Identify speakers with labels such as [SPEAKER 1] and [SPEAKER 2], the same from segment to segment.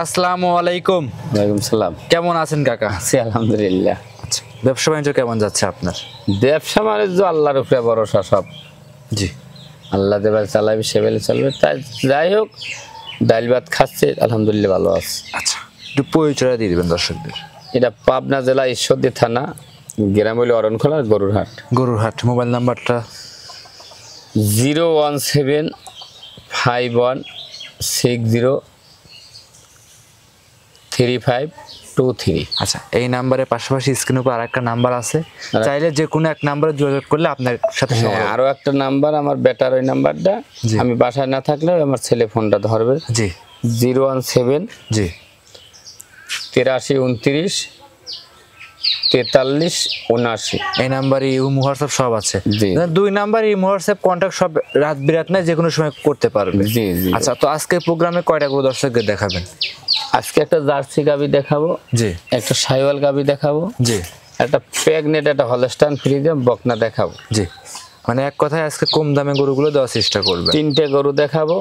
[SPEAKER 1] আসসালামু আলাইকুম।
[SPEAKER 2] ওয়ালাইকুম সালাম।
[SPEAKER 1] কেমন আছেন কাকা?
[SPEAKER 2] আছি আলহামদুলিল্লাহ।
[SPEAKER 1] আচ্ছা, ব্যবসা বাণিজ্য কেমন যাচ্ছে আপনার?
[SPEAKER 2] ব্যবসা বাণিজ্য আল্লাহর উপরে ভরসা সব।
[SPEAKER 1] জি,
[SPEAKER 2] আল্লাহ দেবার চালাবি সেবেলে চলবে। তাই যাই হোক, ডাল ভাত খাচ্ছে আলহামদুলিল্লাহ, ভালো আছে।
[SPEAKER 1] আচ্ছা, একটু পরিচয় দিয়ে দিবেন দর্শকদের।
[SPEAKER 2] এটা পাবনা জেলা ঈশ্বরদী থানা, গ্রাম হইল অরণখোলা, গরুরহাট।
[SPEAKER 1] গরুরহাট। মোবাইল নাম্বারটা
[SPEAKER 2] 01751603523।
[SPEAKER 1] আচ্ছা, এই নাম্বারের পাশাপাশি স্ক্রিনের উপর আরেকটা নাম্বার আছে, চাইলে যে কোনো এক নাম্বারে যোগাযোগ করলে আপনার সাথে
[SPEAKER 2] হ্যাঁ, আরো একটা নাম্বার আমার বেটার, ওই নাম্বারটা
[SPEAKER 1] জি।
[SPEAKER 2] আমি বাসায় না থাকলেও আমার ছেলে ফোনটা ধরবে।
[SPEAKER 1] জি
[SPEAKER 2] 017
[SPEAKER 1] জি
[SPEAKER 2] 83 29 43 79।
[SPEAKER 1] এই নাম্বারে ইমো হোয়াটসঅ্যাপ সব আছে।
[SPEAKER 2] জি।
[SPEAKER 1] দুই নাম্বারে ইমো হোয়াটসঅ্যাপ কন্ট্যাক্ট সব রাত বিরাত নাই, যে কোনো সময় করতে পারবে।
[SPEAKER 2] জি জি।
[SPEAKER 1] আচ্ছা, তো আজকের প্রোগ্রামে কয়টা গরু দর্শকদের দেখাবেন?
[SPEAKER 2] আজকে একটা জার্সি গাবি দেখাবো,
[SPEAKER 1] জি
[SPEAKER 2] একটা সাইওয়াল গাবি দেখাবো,
[SPEAKER 1] জি
[SPEAKER 2] একটা প্রেগনেট, একটা হলস্টাইন ফ্রিজিয়ান বকনা দেখাবো।
[SPEAKER 1] জি, মানে এক কথায় আজকে কম দামে গরুগুলো দেওয়ার চেষ্টা করবে।
[SPEAKER 2] তিনটে গরু দেখাবো,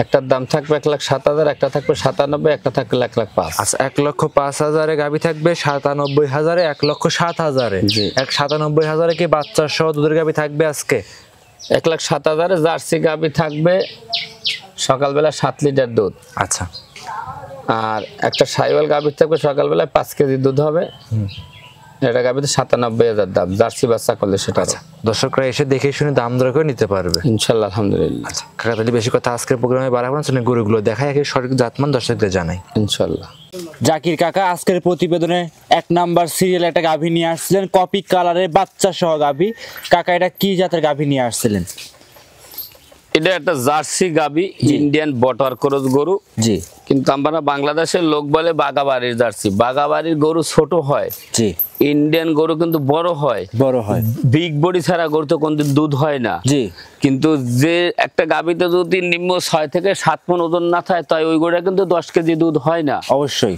[SPEAKER 2] একটার দাম থাকবে 1,07,000, একটা থাকবে 97, একটা থাকবে 1,05,000।
[SPEAKER 1] আচ্ছা, 1,05,000 গাভী থাকবে, 97,000, 1,07,000।
[SPEAKER 2] জি।
[SPEAKER 1] 1,97,000 কি বাচ্চা সহ দুধের গাভী থাকবে আজকে?
[SPEAKER 2] 1,07,000 জার্সি গাবি থাকবে, সকালবেলা 7 লিটার দুধ।
[SPEAKER 1] আচ্ছা,
[SPEAKER 2] আর একটা সাইওয়াল গাভি থাকবে, সকালবেলায় 5 কেজি দুধ হবে। এটা গাভিতে 97,000 দাম, জার্সি বাচ্চা করলে সেটা।
[SPEAKER 1] দর্শকরা এসে দেখে শুনে দাম দর করে নিতে পারবে
[SPEAKER 2] ইনশাল্লাহ আলহামদুলিল্লাহ।
[SPEAKER 1] আচ্ছা কাকা, তাহলে বেশি কথা আজকের প্রোগ্রামে বাড়াবো না, গরুগুলো দেখাই, একে সঠিক জাতমান দর্শকদের জানাই
[SPEAKER 2] ইনশাল্লাহ।
[SPEAKER 3] জাকির কাকা আজকের প্রতিবেদনে 1 নাম্বার সিরিয়াল একটা গাভী নিয়ে আসছিলেন, কপি কালারের বাচ্চা সহ গাভী। কাকা, এটা কি জাতের গাভী নিয়ে আসছিলেন?
[SPEAKER 2] এটা একটা জার্সি গাবি, ইন্ডিয়ান বটার ক্রস গরু।
[SPEAKER 3] জি
[SPEAKER 2] কিন্তু আমরা বাংলাদেশের লোক বলে বাগাবাড়ির জার্সি। বাগাবাড়ির গরু ছোট হয়,
[SPEAKER 3] জি,
[SPEAKER 2] ইন্ডিয়ান গরু কিন্তু বড় হয়।
[SPEAKER 3] বড় হয়।
[SPEAKER 2] বিগ বডি ছাড়া গরু তো কোনদিন দুধ হয় না।
[SPEAKER 3] জি
[SPEAKER 2] কিন্তু যে একটা গাবিতে যদি নিম্ন 6 থেকে 7 মণ ওজন না থাকে, তাই ওই গরুটা কিন্তু 10 কেজি দুধ হয় না।
[SPEAKER 3] অবশ্যই।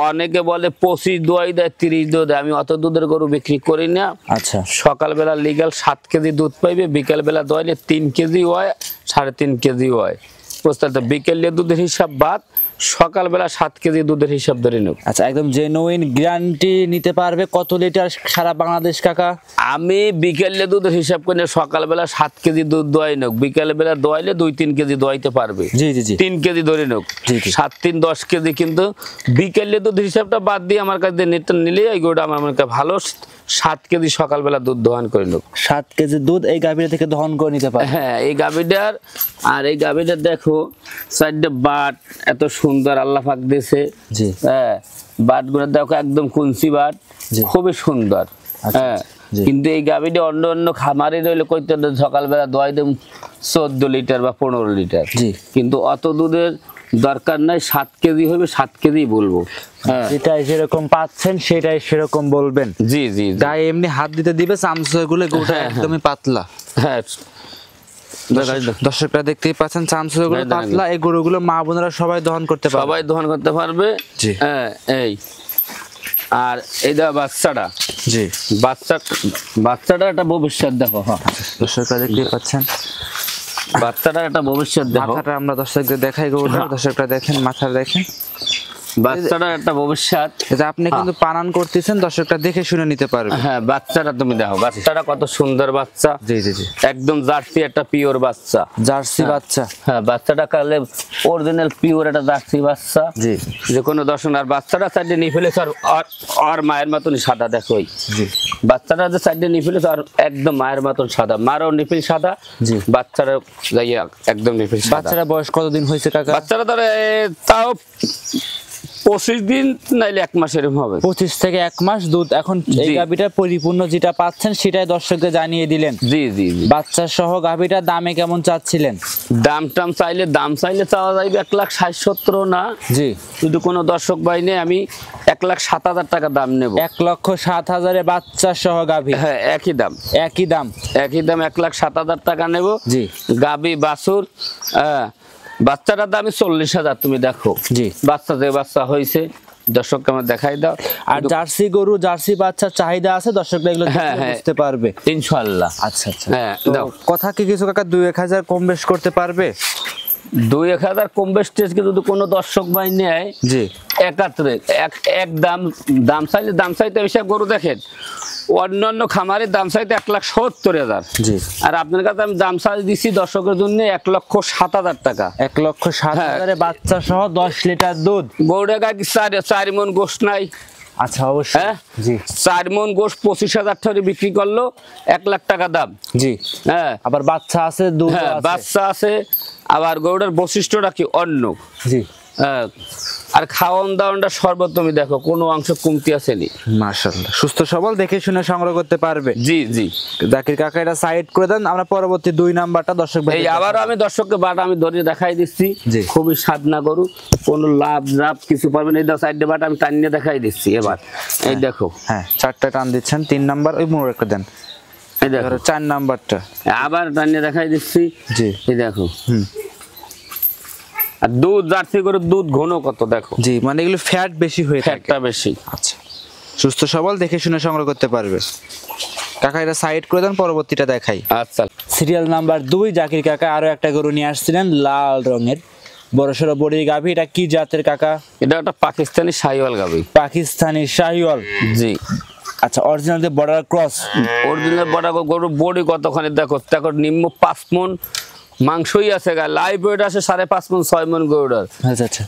[SPEAKER 2] অনেকে বলে 25 দোয়াই দেয়, 30 দুধ দেয়। আমি অত দুধের গরু বিক্রি করি না।
[SPEAKER 3] আচ্ছা,
[SPEAKER 2] সকালবেলা লিগাল 7 কেজি দুধ পাইবে, বিকেলবেলা দোয়াইলে 3 কেজি হয়, 3.5 কেজি হয়। বুঝতে বিকেলে দুধের হিসাব বাদ, সকালবেলা 7 কেজি দুধের হিসাব ধরে নেব।
[SPEAKER 3] আচ্ছা, একদম জেনুইন গ্যারান্টি নিতে পারবে। কত লিটার সারা বাংলাদেশ কাকা?
[SPEAKER 2] আমি বিকেলে দুধের হিসাব করে সকালবেলা 7 কেজি দুধ দোয়াই নোক, বিকেলবেলা দোয়াইলে 2-3 কেজি দোয়াইতে পারবে।
[SPEAKER 3] জি জি জি,
[SPEAKER 2] 3 কেজি ধরে নোক,
[SPEAKER 3] জি, জি।
[SPEAKER 2] 7-3 10 কেজি। কিন্তু বিকেলে দুধের হিসাবটা বাদ দিয়ে আমার কাছে নিলে এই গরুটা আমার মনে হয় ভালো 7 কেজি সকালবেলা দুধ দোহান করে নোক।
[SPEAKER 3] 7 কেজি দুধ এই গাভীর থেকে দহন করে নিতে পারবে।
[SPEAKER 2] হ্যাঁ, এই গাভীটার, আর এই গাভীটার দেখো সাইডে বাট এত সুন্দর আল্লাহ পাক দিয়েছে।
[SPEAKER 3] জি।
[SPEAKER 2] হ্যাঁ, বাটগুলো দেখো একদম কুঞ্চি বাট,
[SPEAKER 3] জি।
[SPEAKER 2] খুবই সুন্দর। হ্যাঁ,
[SPEAKER 3] জি।
[SPEAKER 2] কিন্তু এই গাভীটা অন্য অন্য খামারে রইলে কইতে সকালবেলা দোয়াই দেব 14 লিটার বা 15 লিটার।
[SPEAKER 3] জি।
[SPEAKER 2] কিন্তু অত দুধের দরকার নাই, 7 কেজি হবে, 7 কেজি বলবো। হ্যাঁ,
[SPEAKER 3] যেটাই যেরকম পাচ্ছেন সেটাই সেরকম বলবেন।
[SPEAKER 2] জি জি জি।
[SPEAKER 1] গায়ে এমনি হাত দিতে দিবে, চামচগুলো গরুটা
[SPEAKER 2] হ্যাঁ,
[SPEAKER 1] একদমই পাতলা।
[SPEAKER 2] হ্যাঁ,
[SPEAKER 1] দর্শকরা দেখতেই পাচ্ছেন চামচগুলো
[SPEAKER 2] দেখেন,
[SPEAKER 1] পাতলা। এই গরুগুলো মা বোনেরা সবাই দহন করতে পারবে।
[SPEAKER 2] সবাই দহন করতে পারবে।
[SPEAKER 1] জি।
[SPEAKER 2] হ্যাঁ, এই আর এই দা বাচ্চাটা,
[SPEAKER 1] জি,
[SPEAKER 2] বাচ্চাটা একটা ভবিষ্যৎ দেখো। হ্যাঁ,
[SPEAKER 1] দর্শকরা দেখতেই পাচ্ছেন
[SPEAKER 2] বাচ্চাটার একটা ভবিষ্যৎ দেখো।
[SPEAKER 1] মাথাটা আমরা দর্শকদের দেখাই গরুটা, দর্শকরা দেখেন মাথা দেখেন,
[SPEAKER 2] বাচ্চাটার একটা ভবিষ্যৎ।
[SPEAKER 1] এটা আপনি কিন্তু পানান করতেছেন, দর্শকরা দেখে শুনে নিতে পারবে।
[SPEAKER 2] হ্যাঁ, বাচ্চাটা তুমি দেখো, বাচ্চাটা কত সুন্দর বাচ্চা।
[SPEAKER 1] জি জি জি,
[SPEAKER 2] একদম জার্সি একটা পিওর বাচ্চা।
[SPEAKER 3] জার্সি বাচ্চা।
[SPEAKER 2] হ্যাঁ, বাচ্চাটা কালে অরিজিনাল পিওর একটা জার্সি বাচ্চা।
[SPEAKER 1] জি,
[SPEAKER 2] যে কোনো দর্শন। আর বাচ্চাটা সাইডে নিয়ে ফেলেছে আর মায়ের মতনই সাদা, দেখো
[SPEAKER 1] জি,
[SPEAKER 2] বাচ্চাটা যে সাইডে নিয়ে ফেলেছে আর একদম মায়ের মতন সাদা। মারও নিফিল সাদা,
[SPEAKER 1] জি।
[SPEAKER 2] বাচ্চারা যাইয়া একদম নিফিল সাদা।
[SPEAKER 1] বাচ্চারা বয়স কতদিন হয়েছে কাকা?
[SPEAKER 2] বাচ্চারা ধরে তাও 25 দিন নাইলে 1 মাস এরকম হবে।
[SPEAKER 3] 25 থেকে 1 মাস দুধ। এখন এই
[SPEAKER 2] জি।
[SPEAKER 3] গাভীটার পরিপূর্ণ যেটা পাচ্ছেন সেটাই দর্শকদের জানিয়ে দিলেন।
[SPEAKER 2] জি জি জি।
[SPEAKER 3] বাচ্চা সহ গাভীটার দামে কেমন চাচ্ছিলেন?
[SPEAKER 2] দাম দাম চাইলে চাওয়া যাইবে 1,60,70 না।
[SPEAKER 3] জি,
[SPEAKER 2] যদি কোনো দর্শক ভাই নেই, আমি 1,07,000 টাকা দাম নেব।
[SPEAKER 3] 1,07,000 বাচ্চা সহ গাভী।
[SPEAKER 2] হ্যাঁ, একই দাম,
[SPEAKER 3] একই দাম।
[SPEAKER 2] 1,07,000 টাকা নেব।
[SPEAKER 3] জি।
[SPEAKER 2] গাবি বাছুর। হ্যাঁ, বাচ্চাটার দামই 40,000। তুমি দেখো,
[SPEAKER 3] জি।
[SPEAKER 2] বাচ্চা যে বাচ্চা হয়েছে দর্শককে আমার দেখাই দাও।
[SPEAKER 3] আর জার্সি গরু, জার্সি বাচ্চার চাহিদা আছে, দর্শকরা এগুলো দেখলে
[SPEAKER 2] হ্যাঁ, হ্যাঁ।
[SPEAKER 3] বুঝতে পারবে।
[SPEAKER 2] ইনশাআল্লাহ।
[SPEAKER 3] আচ্ছা আচ্ছা।
[SPEAKER 2] হ্যাঁ,
[SPEAKER 1] তো
[SPEAKER 2] দাও।
[SPEAKER 1] কথা কি কিছু কাকা 2-1 হাজার কম বেশ করতে পারবে?
[SPEAKER 2] 2-1000 কম বেশ টেস্টকে যদি কোনো দর্শক ভাই নেয়
[SPEAKER 3] জি
[SPEAKER 2] একাত্রে এক দাম চাইতে বেশি গরু দেখেন অন্যান্য খামারের দাম চাইতে 1,70,000
[SPEAKER 3] জি
[SPEAKER 2] আর আপনার কাছে আমি দাম চাই দিচ্ছি দর্শকের জন্য 1,07,000 টাকা।
[SPEAKER 3] 1,07,000 বাচ্চা সহ 10 লিটার দুধ।
[SPEAKER 2] গরুটা গায়ে 4 মন গোশ নাই।
[SPEAKER 3] আচ্ছা অবশ্যই
[SPEAKER 2] হ্যাঁ
[SPEAKER 3] জি
[SPEAKER 2] 4 মন গোশ 25,000 টাকা বিক্রি করলো 1 লাখ টাকা দাম।
[SPEAKER 3] জি
[SPEAKER 2] হ্যাঁ
[SPEAKER 3] আবার বাচ্চা আছে দুধ
[SPEAKER 2] হ্যাঁ
[SPEAKER 3] আছে।
[SPEAKER 2] বাচ্চা আছে আবার গরুটার বৈশিষ্ট্যটা কি অন্য।
[SPEAKER 3] জি
[SPEAKER 2] হ্যাঁ আর খাওয়ান দাওয়ানটা সর্বোত্তম দেখো কোনো অংশ কমতি আসেনি
[SPEAKER 3] মাশাআল্লাহ সুস্থ সবল দেখে শুনে সংগ্রহ করতে পারবে।
[SPEAKER 2] জি জি
[SPEAKER 3] জাকির কাকা এটা সাইড করে দেন, আমরা পরবর্তী 2 নাম্বারটা দর্শক ভাই
[SPEAKER 2] এই আবার আমি দর্শককে বাট আমি ধরে দেখাই দিচ্ছি
[SPEAKER 3] জি।
[SPEAKER 2] খুবই সাধনা গরু কোনো লাভ কিছু পারবে না। এই দাও সাইডে বাট আমি টানিয়ে দেখাই দিচ্ছি এবার এই দেখো
[SPEAKER 3] হ্যাঁ 4টা টান দিচ্ছেন, 3 নাম্বার ওই মোড় একটা দেন,
[SPEAKER 2] এই দেখো
[SPEAKER 3] 4 নাম্বারটা
[SPEAKER 2] আবার টানিয়ে দেখাই দিচ্ছি
[SPEAKER 3] জি
[SPEAKER 2] এই দেখো আর দুধ জার্সি করে দুধ ঘন কত দেখো
[SPEAKER 3] জি মানে এগুলো ফ্যাট বেশি হয়ে থাকে।
[SPEAKER 2] ফ্যাটটা বেশি।
[SPEAKER 3] আচ্ছা সুস্থ সবল দেখে শুনে সংগ্রহ করতে পারবে। কাকা এটা সাইড করে দেন, পরবর্তীটা দেখাই।
[SPEAKER 2] আচ্ছা
[SPEAKER 3] সিরিয়াল নাম্বার 2 জাকির কাকা আরো একটা গরু নিয়ে আসছিলেন লাল রঙের বড়সড় বড়ি গাভী, এটা কি জাতের কাকা?
[SPEAKER 2] এটা একটা পাকিস্তানি শাহিওয়াল গাভী।
[SPEAKER 3] পাকিস্তানি শাহিওয়াল
[SPEAKER 2] জি
[SPEAKER 3] আচ্ছা অরিজিনাল যে বর্ডার ক্রস।
[SPEAKER 2] অরিজিনাল বড় গরু বডি কতখানি দেখো দেখো নিম্ন 5 মন মাংসই আছে গা লাইভ ওয়েট আছে 5.5 মন 6 মন গরুটার।
[SPEAKER 3] আচ্ছা আচ্ছা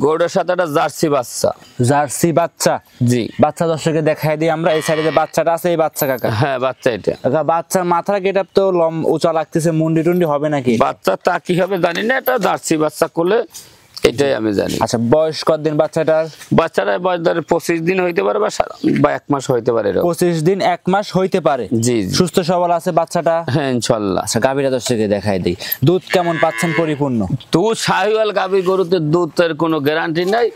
[SPEAKER 2] গরুটার সাথে একটা জার্সি বাচ্চা।
[SPEAKER 3] জার্সি বাচ্চা
[SPEAKER 2] জি
[SPEAKER 3] বাচ্চা দর্শককে দেখাই দিই আমরা, এই সাইডে যে বাচ্চাটা আছে এই বাচ্চা কাকা।
[SPEAKER 2] হ্যাঁ বাচ্চা এটা
[SPEAKER 3] কাকা বাচ্চার মাথার গেটআপ তো উঁচা লাগতেছে, মুন্ডি টুন্ডি হবে নাকি?
[SPEAKER 2] বাচ্চা তা কি হবে জানি না, এটা জার্সি বাচ্চা করলে এটাই আমি জানি।
[SPEAKER 3] আচ্ছা বয়স কতদিন বাচ্চাটার?
[SPEAKER 2] বাচ্চারা বয়স ধরে 25 দিন হইতে পারে বা 1 মাস হইতে পারে এরকম।
[SPEAKER 3] 25 দিন 1 মাস হইতে পারে।
[SPEAKER 2] জি জি
[SPEAKER 3] সুস্থ সবল আছে বাচ্চাটা?
[SPEAKER 2] হ্যাঁ ইনশাআল্লাহ।
[SPEAKER 3] আচ্ছা গাভীরা দর্শককে দেখাই দিই, দুধ কেমন পাচ্ছেন পরিপূর্ণ?
[SPEAKER 2] দুধ শাহিওয়াল গাভী গরুতে দুধের কোনো গ্যারান্টি নাই,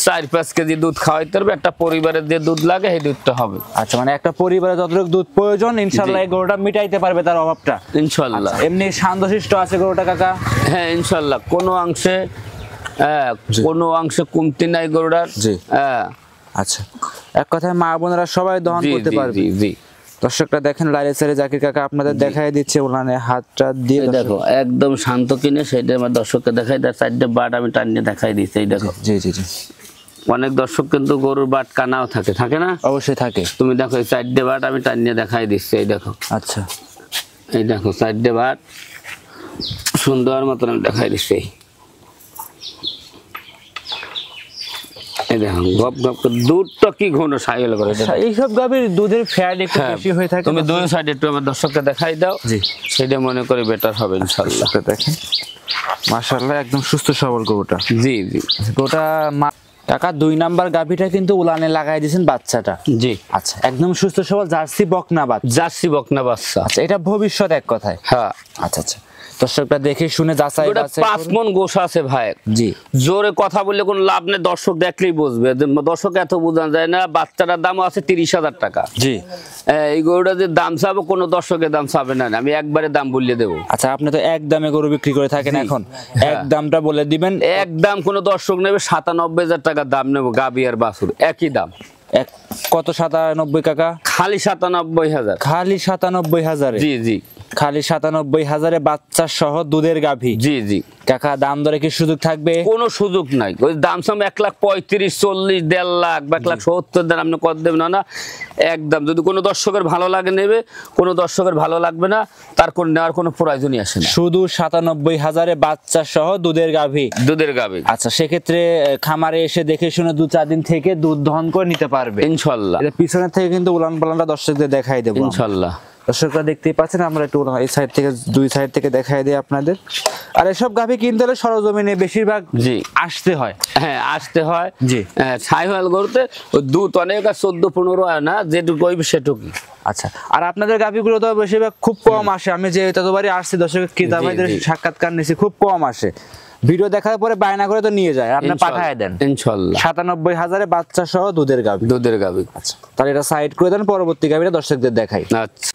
[SPEAKER 2] 4-5 কেজি দুধ খাওয়াইতে হবে। একটা পরিবারের যে দুধ লাগে সেই দুধটা হবে।
[SPEAKER 3] আচ্ছা মানে একটা পরিবারে যতটুকু দুধ প্রয়োজন ইনশাআল্লাহ এই গরুটা মিটাইতে পারবে তার অভাবটা
[SPEAKER 2] ইনশাআল্লাহ।
[SPEAKER 3] এমনি শান্তশিষ্ট আছে গরুটা কাকা?
[SPEAKER 2] হ্যাঁ ইনশাআল্লাহ কোনো অংশে কমতি নাই গরুটার।
[SPEAKER 3] জি।
[SPEAKER 2] হ্যাঁ
[SPEAKER 3] আচ্ছা এক কথায় মা বোনেরা সবাই দহন
[SPEAKER 2] জি
[SPEAKER 3] করতে
[SPEAKER 2] জি
[SPEAKER 3] পারবে।
[SPEAKER 2] জি জি
[SPEAKER 3] দর্শকরা দেখেন লাইরে সাইরে জাকির কাকা আপনাদের দেখাই দিচ্ছে ওনানে হাতটা দিয়ে।
[SPEAKER 2] এই দেখো একদম শান্ত কিনে সেটা আমার দর্শককে দেখাই দেয়। 4টে বাট আমি টানিয়ে দেখাই দিচ্ছি এই দেখো।
[SPEAKER 3] জি জি জি
[SPEAKER 2] অনেক দর্শক কিন্তু গরুর বাট কানাও থাকে না?
[SPEAKER 3] অবশ্যই থাকে।
[SPEAKER 2] তুমি দেখো এই 4টে বাট আমি টানিয়ে দেখাই দিচ্ছি এই দেখো।
[SPEAKER 3] আচ্ছা
[SPEAKER 2] এই দেখো 4টে বাট সুন্দর মতন আমি দেখাই দিচ্ছি। এই দেখো গপ গপ করে দুধটা কি ঘন শাহিওয়াল করে।
[SPEAKER 3] এইসব গাভীর দুধের ফ্যাট একটু বেশি হয়ে থাকে।
[SPEAKER 2] তুমি দুই সাইডে একটু আমার দর্শককে দেখাই দাও।
[SPEAKER 3] জি
[SPEAKER 2] সেটা মনে করে বেটার হবে ইনশাআল্লাহ।
[SPEAKER 3] দেখেন মাশাআল্লাহ একদম সুস্থ সবল গরুটা।
[SPEAKER 2] জি জি
[SPEAKER 3] গরুটা কাকা 2 নাম্বার গাভীটা কিন্তু উলানে লাগাই দিয়েছেন বাচ্চাটা।
[SPEAKER 2] জি
[SPEAKER 3] আচ্ছা একদম সুস্থ সবল জার্সি বকনা বাচ্চা।
[SPEAKER 2] জার্সি বকনা বাচ্চা।
[SPEAKER 3] আচ্ছা এটা ভবিষ্যৎ এক কথায়।
[SPEAKER 2] হ্যাঁ
[SPEAKER 3] আচ্ছা আচ্ছা দর্শকরা দেখে শুনে যাচাই
[SPEAKER 2] ওটা
[SPEAKER 3] বাছাই
[SPEAKER 2] 5 মন গোশ আছে ভাই।
[SPEAKER 3] জি
[SPEAKER 2] জোরে কথা বললে কোনো লাভ নেই, দর্শক দেখলেই বুঝবে। দর্শক এত বোঝানো যায় না। বাচ্চাটার দাম আছে 30,000 টাকা।
[SPEAKER 3] জি
[SPEAKER 2] এই গরুটা যে দাম চাবো কোনো দর্শকের দাম চাবে না, আমি একবারে দাম বলিয়ে দেবো।
[SPEAKER 3] আচ্ছা আপনি তো এক দামে গরু বিক্রি করে থাকেন, এখন এক দামটা বলে দিবেন।
[SPEAKER 2] এক দাম কোনো দর্শক নেবে 97,000 টাকা দাম নেবো গাবি আর বাছুর একই দাম।
[SPEAKER 3] কত 97 কাকা?
[SPEAKER 2] খালি 97,000।
[SPEAKER 3] খালি 97,000।
[SPEAKER 2] জি জি
[SPEAKER 3] খালি 97,000 বাচ্চা সহ দুধের গাভী।
[SPEAKER 2] জি জি
[SPEAKER 3] কাকা দাম দরে কি সুযোগ থাকবে?
[SPEAKER 2] কোনো সুযোগ নাই। ওই দাম সাম 1,35,000 40 1.5 লাখ বা 1,70,000 দেন আপনি কত দেবেন না একদম। যদি কোনো দর্শকের ভালো লাগে নেবে, কোনো দর্শকের ভালো লাগবে না তার কোন নেওয়ার কোনো প্রয়োজনই আসে না।
[SPEAKER 3] শুধু 97,000 বাচ্চা সহ দুধের গাভী।
[SPEAKER 2] দুধের গাভী।
[SPEAKER 3] আচ্ছা সেক্ষেত্রে খামারে এসে দেখে শুনে 2-4 দিন থেকে দুধ দহন করে নিতে পারবে
[SPEAKER 2] ইনশাআল্লাহ।
[SPEAKER 3] এটা পিছনের থেকে কিন্তু উলান পালানটা দর্শকদের দেখাই দেবো
[SPEAKER 2] ইনশাআল্লাহ।
[SPEAKER 3] দর্শকরা দেখতেই পাচ্ছেন, আমরা একটু এই সাইড থেকে 2 সাইড থেকে দেখাই দিই আপনাদের। আর এসব গাভী কিনতে হলে সরজমিনে বেশিরভাগ
[SPEAKER 2] জি
[SPEAKER 3] আসতে হয়।
[SPEAKER 2] হ্যাঁ আসতে হয়।
[SPEAKER 3] জি
[SPEAKER 2] শাহিওয়াল গরুতে ওই দুধ অনেক 14-15 হয় না, যেটুকু হইবে সেটুকুই।
[SPEAKER 3] আচ্ছা আর আপনাদের গাভীগুলো তো বেশিরভাগ খুব কম আসে। আমি যে ততবারই আসছি দর্শকের ক্রেতা ভাইদের সাক্ষাৎকার নিয়েছি, খুব কম আসে। ভিডিও দেখার পরে বায়না করে তো নিয়ে যায়, আপনি পাঠায় দেন
[SPEAKER 2] ইনশাআল্লাহ।
[SPEAKER 3] 97,000 বাচ্চা সহ দুধের গাভী।
[SPEAKER 2] দুধের গাভী।
[SPEAKER 3] আচ্ছা তাহলে এটা সাইড করে দেন, পরবর্তী গাভীটা দর্শকদের দেখাই।
[SPEAKER 2] আচ্ছা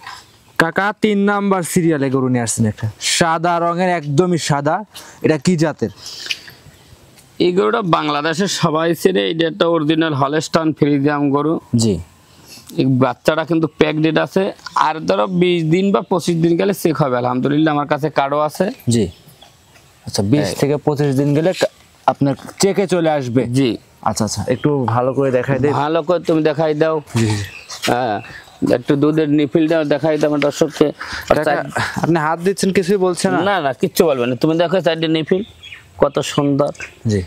[SPEAKER 3] কাকা 3 নাম্বার সিরিয়ালে গরু নিয়ে আসছেন একটা সাদা রঙের, একদমই সাদা, এটা কি জাতের?
[SPEAKER 2] এই গরুটা বাংলাদেশের সবাই চেনে। এটা একটা অরিজিনাল হলস্টাইন ফ্রিজিয়ান গরু।
[SPEAKER 3] জি
[SPEAKER 2] এই বাচ্চাটা কিন্তু প্যাকডেট আছে, আর ধরো 20 দিন বা 25 দিন গেলে চেক হবে। আলহামদুলিল্লাহ আমার কাছে কার্ডও আছে।
[SPEAKER 3] জি আচ্ছা 20 থেকে 25 দিন গেলে আপনার চেকে চলে আসবে।
[SPEAKER 2] জি
[SPEAKER 3] আচ্ছা আচ্ছা, একটু ভালো করে দেখাই দেই।
[SPEAKER 2] ভালো করে তুমি দেখাই দাও। হ্যাঁ একটু দুধের নিফিলটা দেখাই দাও আমার দর্শককে।
[SPEAKER 3] কাকা, আপনি হাত দিচ্ছেন কিছুই বলছেন না?
[SPEAKER 2] না না কিচ্ছু বলবে না, তুমি দেখো সাইডে নিফিল কত সুন্দর।
[SPEAKER 3] জি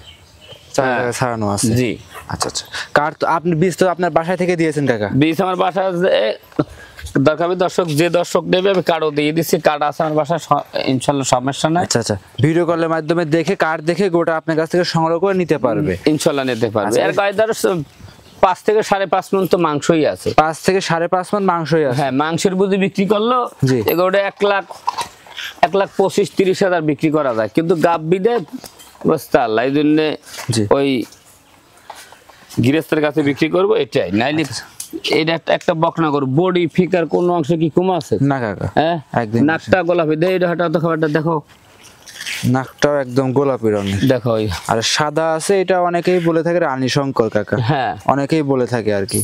[SPEAKER 3] ছাড়ানো আছে।
[SPEAKER 2] জি
[SPEAKER 3] আচ্ছা আচ্ছা, কার তো আপনি বীজ তো আপনার বাসায় থেকে দিয়েছেন কাকা?
[SPEAKER 2] বীজ আমার বাসায় দরকার হবে দর্শক, যে দর্শক নেবে আমি কার্ডও দিয়ে দিচ্ছি, কার্ড আছে আমার বাসায়, ইনশাল্লাহ সমস্যা নাই।
[SPEAKER 3] আচ্ছা আচ্ছা, ভিডিও কলের মাধ্যমে দেখে কার্ড দেখে গোটা আপনার কাছ থেকে সংগ্রহ করে নিতে পারবে।
[SPEAKER 2] ইনশাল্লাহ নিতে পারবে।
[SPEAKER 3] আচ্ছা,
[SPEAKER 2] এর গায়ে ধরো 5 থেকে 5.5 মণ তো মাংসই আছে।
[SPEAKER 3] 5 থেকে 5.5 মণ মাংসই আছে।
[SPEAKER 2] হ্যাঁ মাংসের বুঝি বিক্রি করলো
[SPEAKER 3] জি।
[SPEAKER 2] এগুলো 1,25,30 হাজার বিক্রি করা যায়, কিন্তু গাব্বি দেয় বুঝতে আল্লাহ, এই জন্য
[SPEAKER 3] জি।
[SPEAKER 2] ওই গৃহস্থের কাছে বিক্রি করবো এটাই। নাইলে এটা একটা বকনা করবো, বডি ফিকার কোন অংশে কি কম আছে
[SPEAKER 3] না কাকা,
[SPEAKER 2] হ্যাঁ
[SPEAKER 3] একদম
[SPEAKER 2] নাকটা গোলাপি দেয়, এটা হঠাৎ খাবারটা দেখো,
[SPEAKER 3] নাকটাও একদম গোলাপি রঙের।
[SPEAKER 2] দেখো ওই
[SPEAKER 3] আর সাদা আছে, এটা অনেকেই বলে থাকে রানী শঙ্কর কাকা,
[SPEAKER 2] হ্যাঁ
[SPEAKER 3] অনেকেই বলে থাকে আর কি।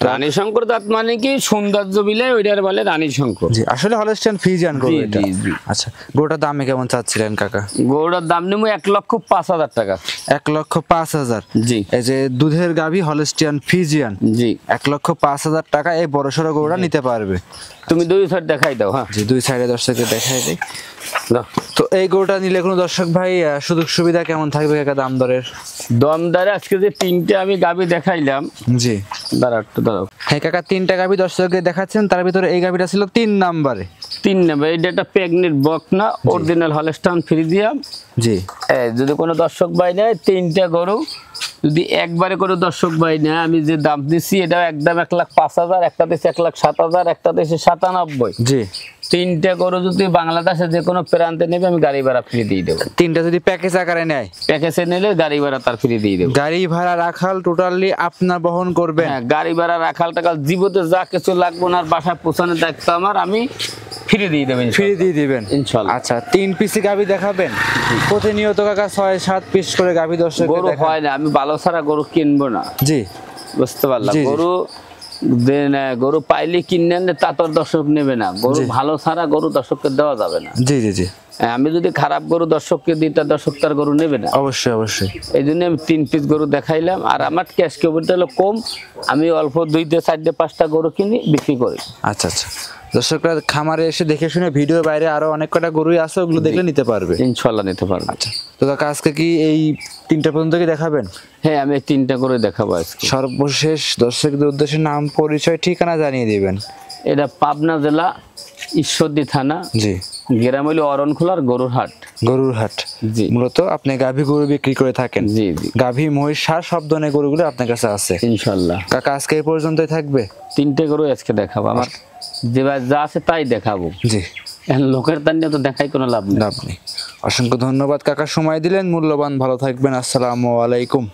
[SPEAKER 2] রানী শঙ্কর দাঁত মানে কি সৌন্দর্য বিলে ওইটার বলে রানী শঙ্কর।
[SPEAKER 3] জি, আসলে হলস্টাইন ফ্রিজিয়ান গরু
[SPEAKER 2] জি,
[SPEAKER 3] এটা।
[SPEAKER 2] জি, জি।
[SPEAKER 3] আচ্ছা, গরুটার দামে কেমন চাচ্ছিলেন কাকা?
[SPEAKER 2] গরুটার দাম নেবো 1,05,000 টাকা।
[SPEAKER 3] 1,05,000।
[SPEAKER 2] জি
[SPEAKER 3] এই যে দুধের গাভী হলস্টিয়ান ফ্রিজিয়ান,
[SPEAKER 2] জি
[SPEAKER 3] 1,05,000 টাকা এই বড়সড় গরুটা নিতে পারবে।
[SPEAKER 2] তুমি দুই সাইড দেখাই দাও। হ্যাঁ
[SPEAKER 3] জি, দুই সাইডে দর্শককে দেখাই দিই।
[SPEAKER 2] দাও।
[SPEAKER 3] তো এই গরুটা নিলে কোনো দর্শক ভাই সুযোগ সুবিধা কেমন থাকবে কাকা দাম দরের?
[SPEAKER 2] দমদারে আজকে যে 3টে আমি গাভি দেখাইলাম,
[SPEAKER 3] জি
[SPEAKER 2] দাঁড়াও একটু দাঁড়াও,
[SPEAKER 3] হ্যাঁ কাকা, 3টা গাভী দর্শককে দেখাচ্ছেন, তার ভিতরে এই গাভীটা ছিল 3 নম্বরে।
[SPEAKER 2] 3 নেবে। এটা একটা প্রেগনেন্ট বক না, অরিজিনাল হলস্টাইন ফ্রিজিয়ান।
[SPEAKER 3] জি
[SPEAKER 2] যদি কোনো দর্শক ভাই নেয় 3টে গরু, যদি একবারে কোনো দর্শক ভাই নেয়, আমি যে দাম দিচ্ছি এটা একদম 1,05,000, একটা দিচ্ছে 1,07,000, একটা দিচ্ছে 97।
[SPEAKER 3] জি,
[SPEAKER 2] 3টে গরু যদি বাংলাদেশে যে কোনো প্রান্তে নেবে আমি গাড়ি ভাড়া ফ্রি দিয়ে দেবো।
[SPEAKER 3] 3টা যদি প্যাকেজ আকারে নেয়,
[SPEAKER 2] প্যাকেজে নিলে গাড়ি ভাড়া তার ফ্রি দিয়ে দেবো।
[SPEAKER 3] গাড়ি ভাড়া রাখাল টোটালি আপনার বহন করবেন?
[SPEAKER 2] হ্যাঁ গাড়ি ভাড়া রাখাল টাকাল জীবতে যা কিছু লাগবে না, আর বাসায় পৌঁছানোর দায়িত্ব আমার, আমি ফ্রি দিয়ে দেবেন।
[SPEAKER 3] ফ্রি দিয়ে দিবেন
[SPEAKER 2] ইনশাল্লাহ।
[SPEAKER 3] আচ্ছা, 3 পিসি গাভী দেখাবেন প্রতিনিয়ত কাকা? 6-7 পিস করে গাভী দর্শক
[SPEAKER 2] গরু হয় না, আমি ভালো ছাড়া গরু কিনবো না।
[SPEAKER 3] জি
[SPEAKER 2] বুঝতে পারলাম।
[SPEAKER 3] জি, জি।
[SPEAKER 2] গরু পাইলে কিনে আনলে তা তোর দর্শক নেবে না, গরু ভালো ছাড়া গরু দর্শককে দেওয়া যাবে না।
[SPEAKER 3] জি জি জি,
[SPEAKER 2] আমি যদি খারাপ গরু দর্শককে দিই তার দর্শক তার গরু নেবে না।
[SPEAKER 3] অবশ্যই অবশ্যই।
[SPEAKER 2] এই জন্য আমি 3 পিস গরু দেখাইলাম, আর আমার ক্যাশ কেবলটা হলো কম, আমি অল্প 2-4-5টা গরু কিনি বিক্রি করি।
[SPEAKER 3] আচ্ছা আচ্ছা, দর্শকরা খামারে এসে দেখে শুনে ভিডিও বাইরে আরো অনেক কটা গরুই আছে, ওগুলো দেখলে নিতে পারবে।
[SPEAKER 2] ইনশাল্লাহ নিতে পারবে।
[SPEAKER 3] আচ্ছা, তো কাকা আজকে কি এই 3টা পর্যন্ত কি দেখাবেন?
[SPEAKER 2] হ্যাঁ আমি 3টা করে দেখাবো আজকে।
[SPEAKER 3] সর্বশেষ দর্শকদের উদ্দেশ্যে নাম পরিচয় ঠিকানা জানিয়ে দিবেন।
[SPEAKER 2] এটা পাবনা জেলা ঈশ্বরদী থানা,
[SPEAKER 3] জি,
[SPEAKER 2] গ্রাম হইল অরণখোলার গরুর হাট।
[SPEAKER 3] গরুর হাট।
[SPEAKER 2] জি
[SPEAKER 3] মূলত আপনি গাভী গরু বিক্রি করে থাকেন?
[SPEAKER 2] জি জি,
[SPEAKER 3] গাভী মহিষ ষাঁড় সব ধরনের গরুগুলো আপনার কাছে আছে?
[SPEAKER 2] ইনশাল্লাহ।
[SPEAKER 3] কাকা আজকে এই পর্যন্তই থাকবে?
[SPEAKER 2] 3টে গরু আজকে দেখাবো, আমার যেভাবে যা আছে তাই দেখাবো।
[SPEAKER 3] জি,
[SPEAKER 2] এখন লোকের তার নিয়ে তো দেখাই কোনো লাভ নেই।
[SPEAKER 3] আপনি অসংখ্য ধন্যবাদ কাকা, সময় দিলেন মূল্যবান, ভালো থাকবেন, আসসালামু আলাইকুম।